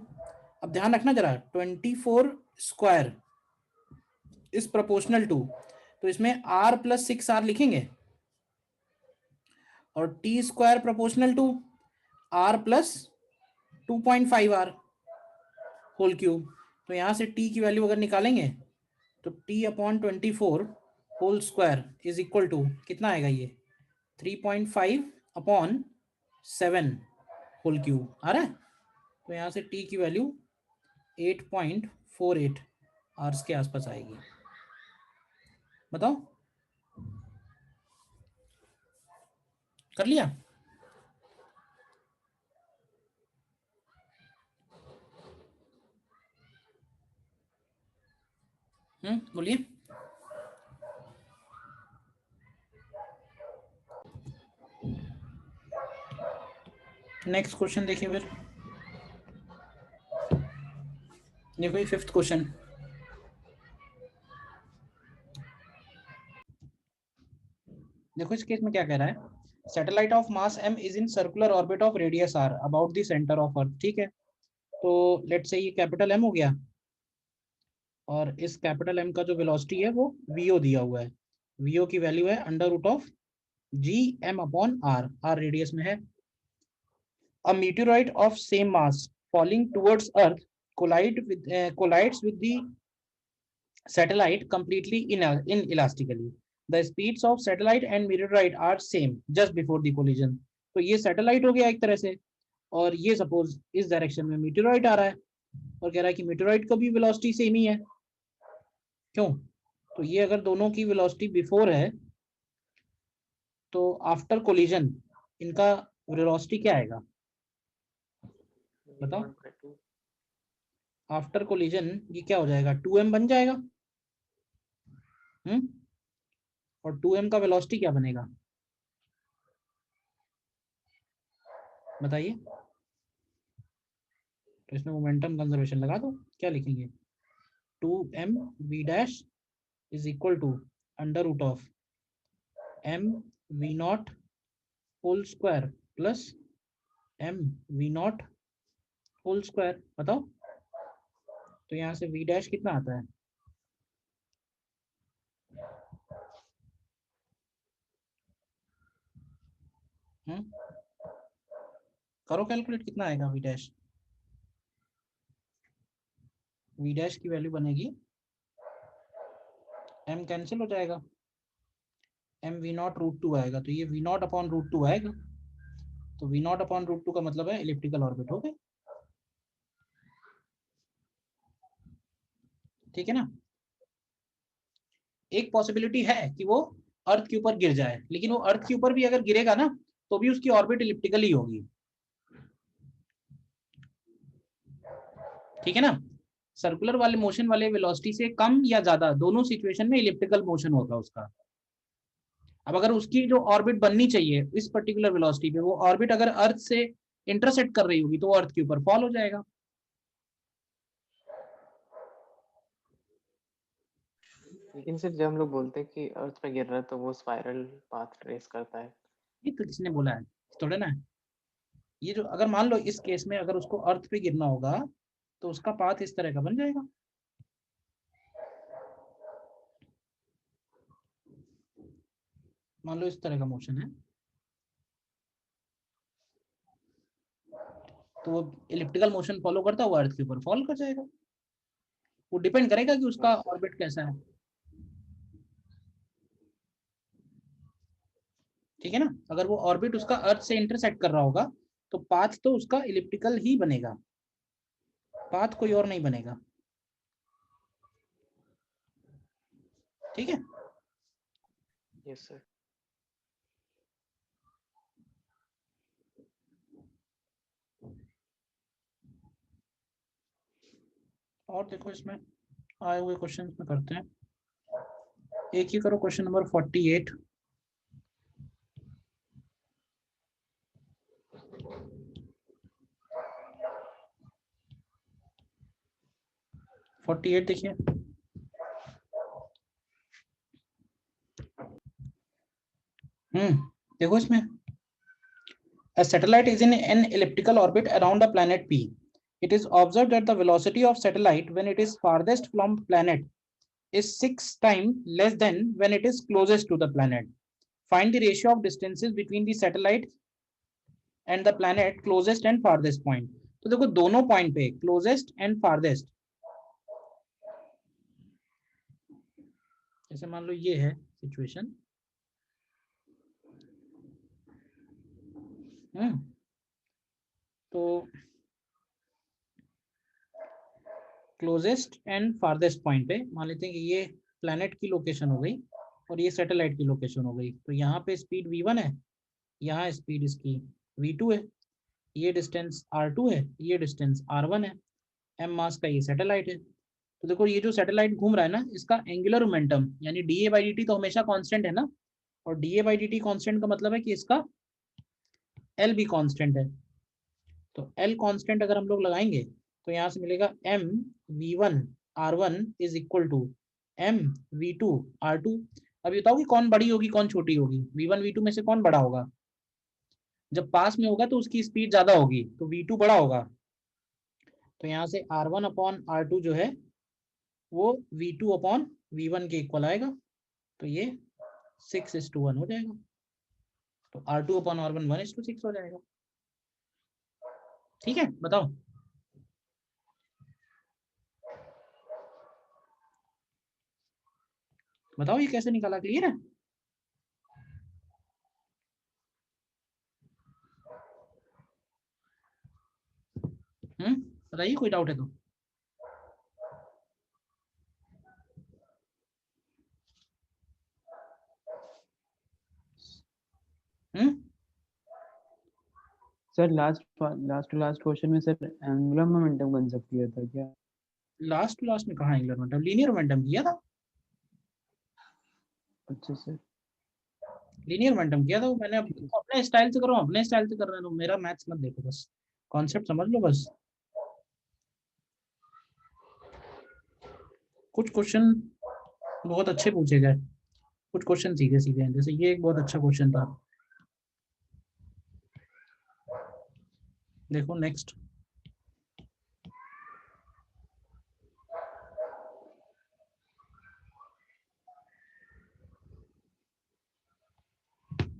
अब ध्यान रखना जरा, 24² इज प्रोपोर्शनल टू, तो इसमें r + 6r लिखेंगे और t² proportional to r + 2.5r whole cube. तो यहाँ से t की वैल्यू अगर निकालेंगे तो t/24 whole square is equal to कितना आएगा, ये 3.5/7 होल क्यूब आ रहा है। तो यहाँ से t की वैल्यू 8.48 आवर्स के आसपास आएगी। बताओ कर लिया। बोलिए। नेक्स्ट क्वेश्चन देखिए फिर। देखो ये 5th क्वेश्चन। देखो इस केस में क्या कह रहा है, satellite of mass m is in circular orbit of radius r about the centre of earth. ठीक है, तो लेट्स से ये कैपिटल M हो गया और इस कैपिटल M का जो वेलोसिटी है वो vo दिया हुआ है। vo की वैल्यू है √g m/r, r रेडियस में है। A meteorite of same mass falling towards earth collides with the satellite completely inelastically. The speeds of satellite and meteorite are same just before the collision. तो ये satellite हो गया एक तरह से, और ये सपोज इस डायरेक्शन में मीटेरोइड आ रहा है और कह रहा है कि मीटेरोइड का भी वेलोसिटी सेम ही है। क्यों, तो ये अगर दोनों की वेलोसिटी बिफोर है तो आफ्टर कोलिजन इनका वेलोसिटी क्या आएगा बताओ। आफ्टर कोलिजन ये क्या हो जाएगा, 2m बन जाएगा। और 2m का वेलोसिटी क्या बनेगा बताइए। तो इसमें मोमेंटम कंजर्वेशन लगा दो, क्या लिखेंगे, 2mv' is equal to √mv0 whole square plus mv0 whole square. बताओ तो यहाँ से v' कितना आता है, करो कैलकुलेट, कितना आएगा वी डैश। वी डैश की वैल्यू बनेगी, m कैंसिल हो जाएगा, m v naught root two आएगा, तो ये v naught upon root two आएगा। तो v naught upon root two का मतलब है इलिप्टिकल ऑर्बिट हो गए, ठीक है ना। एक पॉसिबिलिटी है कि वो अर्थ के ऊपर गिर जाए, लेकिन वो अर्थ के ऊपर भी अगर गिरेगा ना तो भी उसकी ऑर्बिट इलिप्टिकल ही होगी, ठीक है ना। सर्कुलर वाले मोशन वाले वेलोसिटी से कम या ज्यादा दोनों सिचुएशन में इलिप्टिकल मोशन होगा उसका। अब अगर उसकी जो ऑर्बिट बननी चाहिए इस पर्टिकुलर वेलोसिटी पे, वो ऑर्बिट अगर अर्थ से इंटरसेक्ट कर रही होगी तो वो अर्थ के ऊपर फॉल हो जाएगा। लेकिन सर जब हम लोग बोलते हैं कि अर्थ पे गिर रहा है तो वो स्पाइरल पाथ ट्रेस करता है। ये तो किसने बोला है, थोड़ा ना। ये जो अगर मान लो इस केस में अगर उसको अर्थ पे गिरना होगा तो उसका पाथ इस तरह का बन जाएगा। मान लो इस तरह का मोशन है तो वो इलिप्टिकल मोशन फॉलो करता हुआ अर्थ के ऊपर फॉल कर जाएगा। वो डिपेंड करेगा कि उसका ऑर्बिट कैसा है, ठीक है ना। अगर वो ऑर्बिट उसका अर्थ से इंटरसेक्ट कर रहा होगा तो पाथ तो उसका इलिप्टिकल ही बनेगा, पाथ कोई और नहीं बनेगा, ठीक है। Yes sir. और देखो इसमें आए हुए क्वेश्चन में करते हैं, एक ही करो क्वेश्चन नंबर 48। देखिए, देखो इसमें a satellite is in an elliptical orbit around the planet P. It is observed that the velocity of satellite when it is farthest from planet is 6 times less than when it is closest to the planet. Find the ratio of distances between the satellite and the planet closest and farthest point. तो देखो दोनों point पे closest and farthest, जैसे मान लो ये है situation, तो closest and farthest point पे मान लेते हैं कि ये प्लैनेट की लोकेशन हो गई और ये सैटेलाइट की लोकेशन हो गई। तो यहाँ पे स्पीड v1 है, यहाँ स्पीड इसकी v2 है, ये डिस्टेंस r2 है, ये डिस्टेंस r1 है, m मास का ये सैटेलाइट है। तो देखो ये जो सैटेलाइट घूम रहा है ना, इसका एंगुलर मोमेंटम यानी da/dt तो हमेशा कांस्टेंट है ना, और da/dt कांस्टेंट का मतलब है कि इसका l भी कांस्टेंट है। तो l कांस्टेंट अगर हम लोग लगाएंगे तो यहाँ से मिलेगा m v1 r1 is equal to m v2 r2। अभी बताओ कि कौन बड़ी होगी कौन छोटी होगी, v1 v2 में से कौन बड़ा होगा। जब पास में होगा तो उसकी स्पीड ज्यादा होगी तो v2 बड़ा होगा, तो यहाँ से r1 अपॉन r2 जो है वो v2 अपॉन v1 के इक्वल आएगा, तो ये 6:1 हो जाएगा। तो r2 अपॉन r1 1:6 हो जाएगा, ठीक है। बताओ बताओ ये कैसे निकाला, क्लियर है। बताइए कोई डाउट है तो। सर लास्ट क्वेश्चन में सर एंगुलर मोमेंटम बन सकती है था क्या? लास्ट में कहा एंगुलर मोमेंटम, लीनियर मोमेंटम किया था, अच्छा सर, लीनियर मोमेंटम किया था वो मैंने। अपने स्टाइल से करो, अपने स्टाइल से कर रहे हो, मेरा मैथ्स मत देखो, बस कॉन्सेप्ट समझ लो बस। कुछ क्वेश्चन बहुत अच्छे पूछे गए, कुछ क्वेश्चन सीधे सीधे हैं, जैसे ये एक बहुत अच्छा क्वेश्चन था। देखो नेक्स्ट,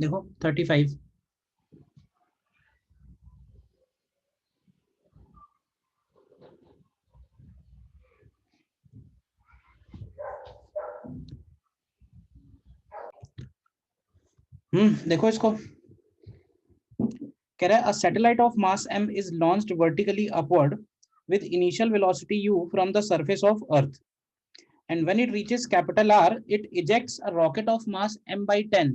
देखो 35 देखो इसको, कह रहा है a satellite of mass m is launched vertically upward with initial velocity u from the surface of earth, and when it reaches capital R it ejects a rocket of mass m by 10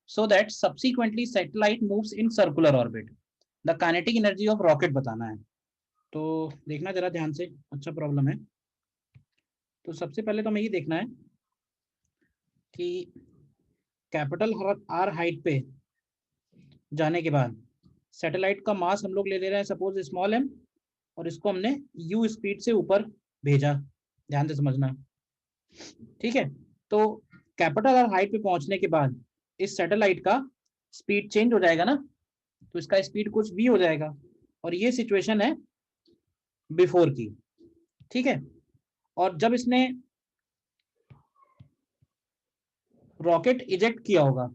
so that subsequently satellite moves in circular orbit. The kinetic energy of rocket बताना है। तो देखना जरा ध्यान से, अच्छा problem है। तो सबसे पहले तो हमें ये देखना है कि कैपिटल R हाइट पे जाने के बाद सैटेलाइट का मास हम लोग ले रहे हैं सपोज स्मॉल m, और इसको हमने u स्पीड से ऊपर भेजा, ध्यान से समझना, ठीक है। तो कैपिटल R हाइट पे पहुंचने के बाद इस सैटेलाइट का स्पीड चेंज हो जाएगा ना, तो इसका स्पीड कुछ v हो जाएगा, और ये सिचुएशन है बिफोर की, ठीक है। और जब इसने रॉकेट इजेक्ट किया होगा,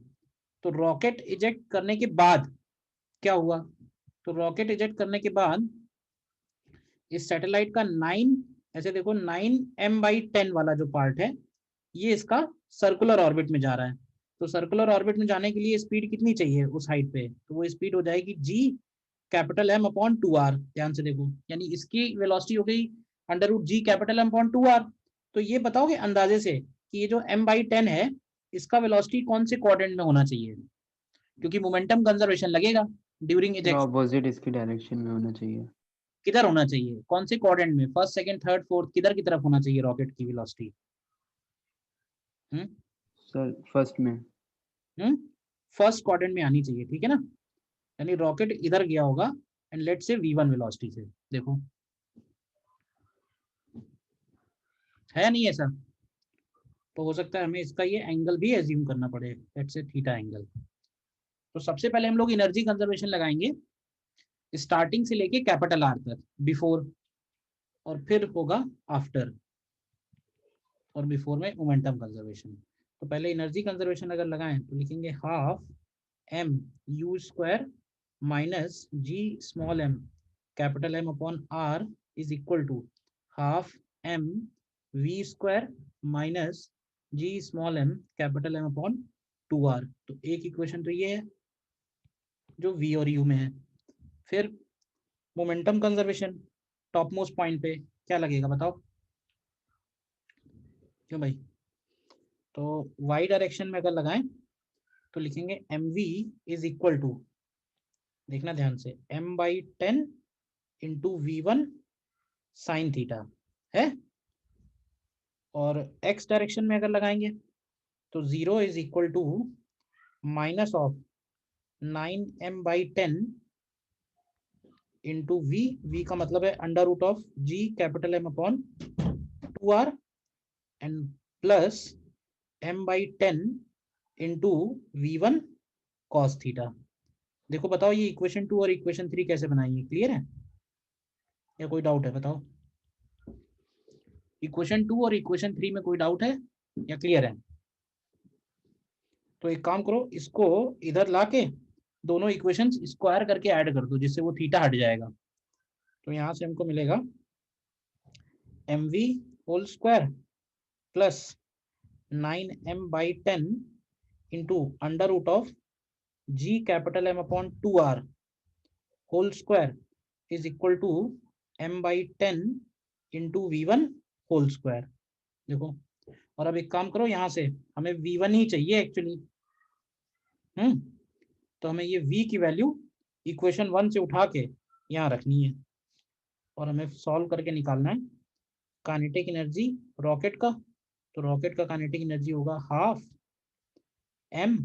तो रॉकेट इजेक्ट करने के बाद क्या हुआ, तो रॉकेट इजेक्ट करने के बाद इस सैटेलाइट का 9, ऐसे देखो 9m/10 वाला जो पार्ट है ये इसका सर्कुलर ऑर्बिट में जा रहा है। तो सर्कुलर ऑर्बिट में जाने के लिए स्पीड कितनी चाहिए उस हाइट पे, तो वो स्पीड हो जाएगी g कैपिटल M/2r। ध्यान से देखो, यानी इसकी वेलोसिटी हो गई √g कैपिटल M/2r। तो ये बताओगे अंदाजे से कि ये जो m/10 है इसका वेलोसिटी कौन से क्वाड्रेंट में होना चाहिए, क्योंकि मोमेंटम कंजर्वेशन लगेगा ड्यूरिंग इजेक्शन। ऑपोजिट इसकी डायरेक्शन में होना चाहिए। किधर होना चाहिए, कौन से क्वाड्रेंट में, फर्स्ट सेकंड थर्ड फोर्थ, किधर की तरफ होना चाहिए रॉकेट की वेलोसिटी? सर फर्स्ट में। फर्स्ट क्वाड्रेंट में आनी चाहिए, ठीक है ना। यानी रॉकेट इधर गया होगा and let's say v1 velocity से, देखो है नहीं ऐसा, तो हो सकता है हमें इसका ये एंगल भी एज्यूम करना पड़े, लेट्स से थीटा एंगल। तो सबसे पहले हम लोग एनर्जी कंजर्वेशन लगाएंगे स्टार्टिंग से लेके कैपिटल R तक, बिफोर, और फिर होगा आफ्टर, और बिफोर में मोमेंटम कंजर्वेशन। तो पहले एनर्जी कंजर्वेशन अगर लगाएं तो लिखेंगे half m u² minus g small m capital M/r is equal to half m v² minus g small m capital M/2r। तो एक इक्वेशन तो ये है जो v और u में है। फिर momentum conservation top most point पे क्या लगेगा बताओ, क्यों भाई? तो y डायरेक्शन में अगर लगाएं तो लिखेंगे mv इज इक्वल टू, देखना ध्यान से, m/10 into v1 sine theta है, और x डायरेक्शन में अगर लगाएंगे तो 0 is equal to minus of 9m/10 into v का मतलब है √g capital M/2r and plus m/10 into v1 cos theta. देखो बताओ ये इक्वेशन 2 और इक्वेशन 3 कैसे बनाएंगे, क्लियर है या कोई डाउट है बताओ? इक्वेशन 2 और इक्वेशन 3 में कोई डाउट है या क्लियर है? तो एक काम करो, इसको इधर लाके दोनों इक्वेशंस स्क्वायर करके ऐड कर दो, जिससे वो थीटा हट जाएगा। तो यहाँ से हमको मिलेगा mv whole square plus 9m/10 into √g capital M/2r whole square is equal to m/10 into v1 whole square. देखो, और अब एक काम करो, यहाँ से हमें v1 ही चाहिए एक्चुअली, तो हमें ये v की वैल्यू इक्वेशन 1 से उठा के यहाँ रखनी है, और हमें सॉल्व करके निकालना है काइनेटिक एनर्जी रॉकेट का। तो रॉकेट का काइनेटिक एनर्जी होगा हाफ m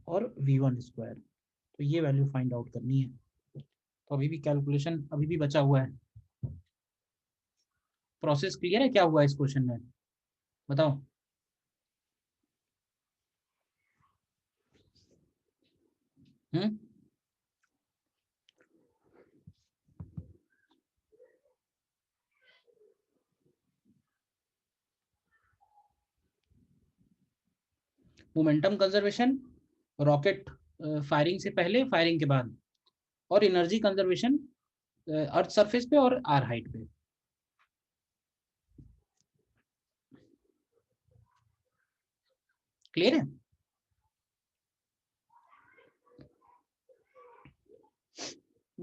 और v1 स्क्वायर। तो ये वैल्यू फाइंड आउट करनी है। तो अभी भी कैलकुलेशन अभी भी बचा हुआ है। प्रोसेस क्लियर है क्या हुआ इस क्वेश्चन में, बताओ? मोमेंटम कंजर्वेशन रॉकेट फायरिंग से पहले, फायरिंग के बाद, और एनर्जी कंजर्वेशन अर्थ सरफेस पे और आर हाइट पे। क्लियर है?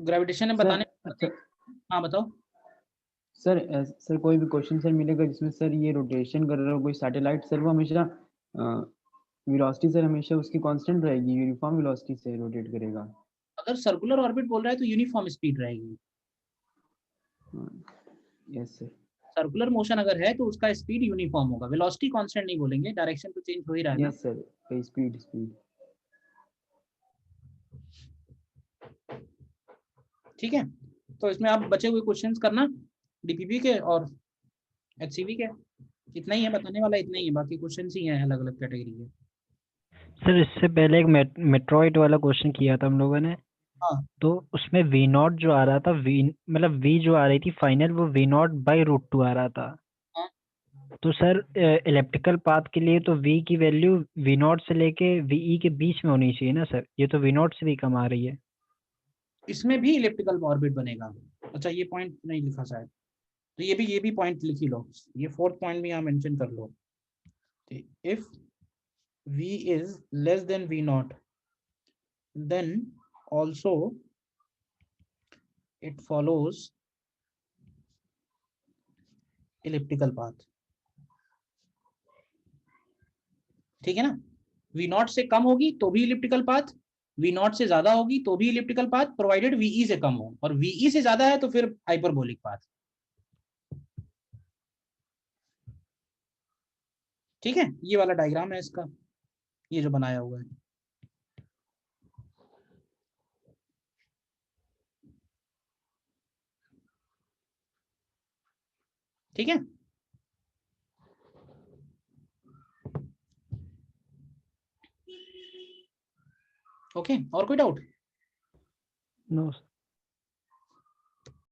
ग्रेविटेशन में सर, बताने, अच्छा हाँ बताओ। सर, सर कोई भी क्वेश्चन सर मिलेगा जिसमें सर ये रोटेशन कर रहा हो कोई सैटेलाइट, सर वो हमेशा वेलोसिटी सर हमेशा उसकी कांस्टेंट रहेगी, यूनिफॉर्म वेलोसिटी से रोटेट करेगा। अगर सर्कुलर ऑर्बिट बोल रहा है तो यूनिफॉर्म स्पीड रहेगी। Yes sir. सर्कुलर मोशन अगर है तो उसका स्पीड यूनिफॉर्म होगा, वेलोसिटी कांस्टेंट नहीं बोलेंगे, डायरेक्शन तो चेंज हो ही रहा है ना। Yes sir, speed speed. ठीक है, तो इसमें आप बचे हुए क्वेश्चंस करना डीपीपी के और एचसीवी के, इतना ही है बताने वाला, इतना ही है, बाकी क्वेश्चंस ही हैं अलग अलग कैटेगरी के। सर इससे पहले एक मेट्रोइड वाला क्वेश्चन किया था हम लोगों ने, हाँ तो उसमें वी नॉट जो आ रहा था, वी मतलब वी जो आ रही थी फाइनल, वो वी नॉट बाई रूट 2 आ रहा था। हाँ। तो सर इलेप्टिकल पाथ के लिए तो वी की वैल्यू वी नॉट से लेके वीई के बीच में होनी चाहिए ना सर, ये तो वी नॉट से भी कम आ रही है। इसमें भी इलेप्टिकल ऑर्बिट बनेगा। अच्छा ये पॉइंट नहीं लिखा शायद, तो ये भी पॉइंट लिख ही लो, ये फोर्थ पॉइंट भी यहाँ मेंशन कर लो। If v is less than v naught, then also it follows elliptical path। ठीक है ना, v नॉट से कम होगी तो भी इलिप्टिकल पाथ, v नॉट से ज्यादा होगी तो भी इलिप्टिकल पाथ, प्रोवाइडेड ve से कम हो, और ve से ज्यादा है तो फिर हाइपरबोलिक पाथ। ठीक है, ये वाला डायग्राम है इसका, ये जो बनाया हुआ है। ठीक है, ओके, और कोई डाउट? नो